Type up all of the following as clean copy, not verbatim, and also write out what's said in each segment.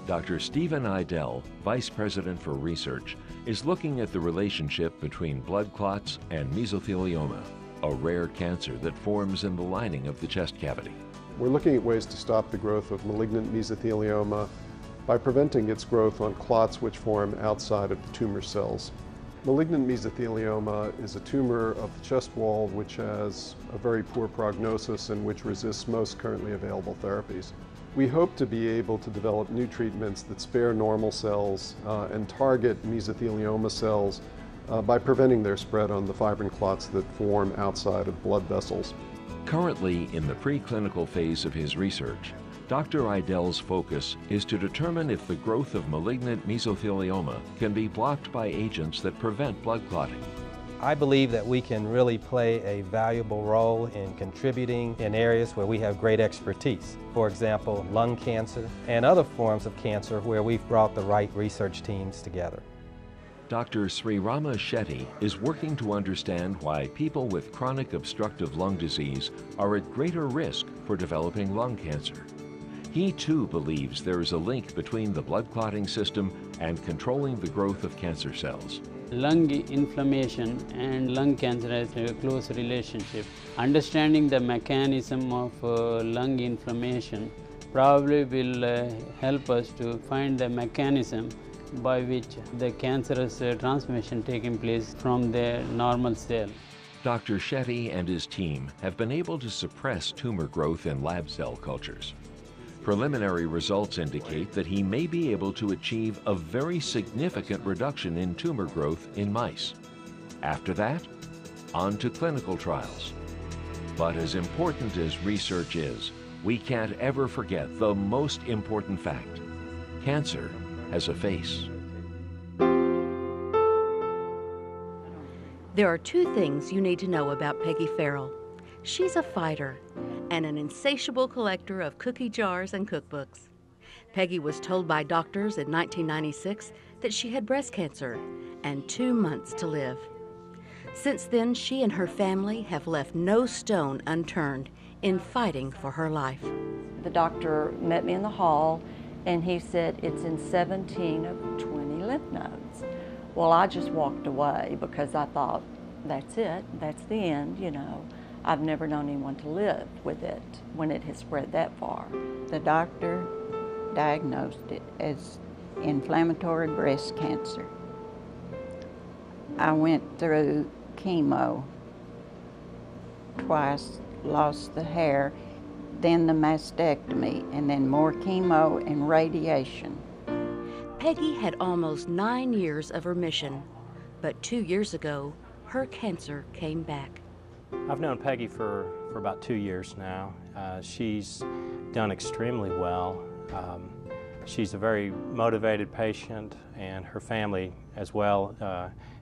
Dr. Stephen Idell, Vice President for Research, is looking at the relationship between blood clots and mesothelioma, a rare cancer that forms in the lining of the chest cavity. We're looking at ways to stop the growth of malignant mesothelioma by preventing its growth on clots which form outside of the tumor cells. Malignant mesothelioma is a tumor of the chest wall which has a very poor prognosis and which resists most currently available therapies. We hope to be able to develop new treatments that spare normal cells and target mesothelioma cells by preventing their spread on the fibrin clots that form outside of blood vessels. Currently, in the preclinical phase of his research, Dr. Idell's focus is to determine if the growth of malignant mesothelioma can be blocked by agents that prevent blood clotting. I believe that we can really play a valuable role in contributing in areas where we have great expertise. For example, lung cancer and other forms of cancer where we've brought the right research teams together. Dr. Srirama Shetty is working to understand why people with chronic obstructive lung disease are at greater risk for developing lung cancer. He too believes there is a link between the blood clotting system and controlling the growth of cancer cells. Lung inflammation and lung cancer has a close relationship. Understanding the mechanism of lung inflammation probably will help us to find the mechanism by which the cancerous transmission taking place from the normal cell. Dr. Shetty and his team have been able to suppress tumor growth in lab cell cultures. Preliminary results indicate that he may be able to achieve a very significant reduction in tumor growth in mice. After that, on to clinical trials. But as important as research is, we can't ever forget the most important fact. Cancer has a face. There are two things you need to know about Peggy Farrell. She's a fighter and an insatiable collector of cookie jars and cookbooks. Peggy was told by doctors in 1996 that she had breast cancer and 2 months to live. Since then, she and her family have left no stone unturned in fighting for her life. The doctor met me in the hall and he said, it's in 17 of 20 lymph nodes. Well, I just walked away because I thought, that's it, that's the end, you know. I've never known anyone to live with it when it has spread that far. The doctor diagnosed it as inflammatory breast cancer. I went through chemo twice, lost the hair, then the mastectomy, and then more chemo and radiation. Peggy had almost 9 years of remission, but 2 years ago, her cancer came back. I've known Peggy for about 2 years now. She's done extremely well. She's a very motivated patient, and her family as well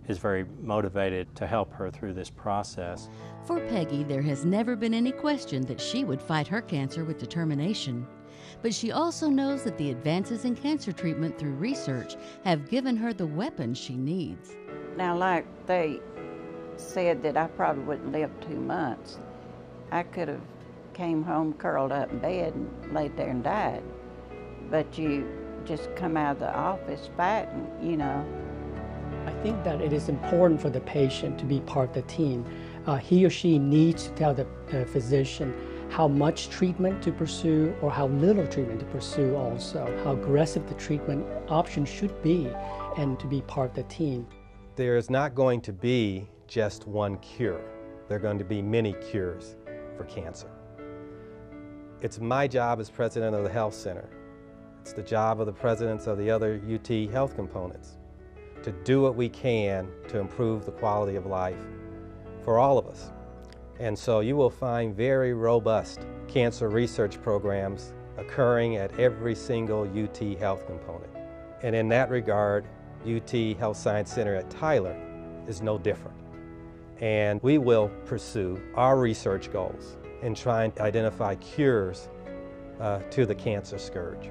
is very motivated to help her through this process. For Peggy, there has never been any question that she would fight her cancer with determination. But she also knows that the advances in cancer treatment through research have given her the weapons she needs. Now, like they said that I probably wouldn't live 2 months, I could have came home, curled up in bed, and laid there and died. But you just come out of the office fighting, you know. I think that it is important for the patient to be part of the team. He or she needs to tell the physician how much treatment to pursue or how little treatment to pursue also, how aggressive the treatment option should be, and to be part of the team. There is not going to be just one cure. There are going to be many cures for cancer. It's my job as president of the health center. It's the job of the presidents of the other UT health components to do what we can to improve the quality of life for all of us. And so you will find very robust cancer research programs occurring at every single UT health component. And in that regard, UT Health Science Center at Tyler is no different. And we will pursue our research goals in trying to identify cures to the cancer scourge.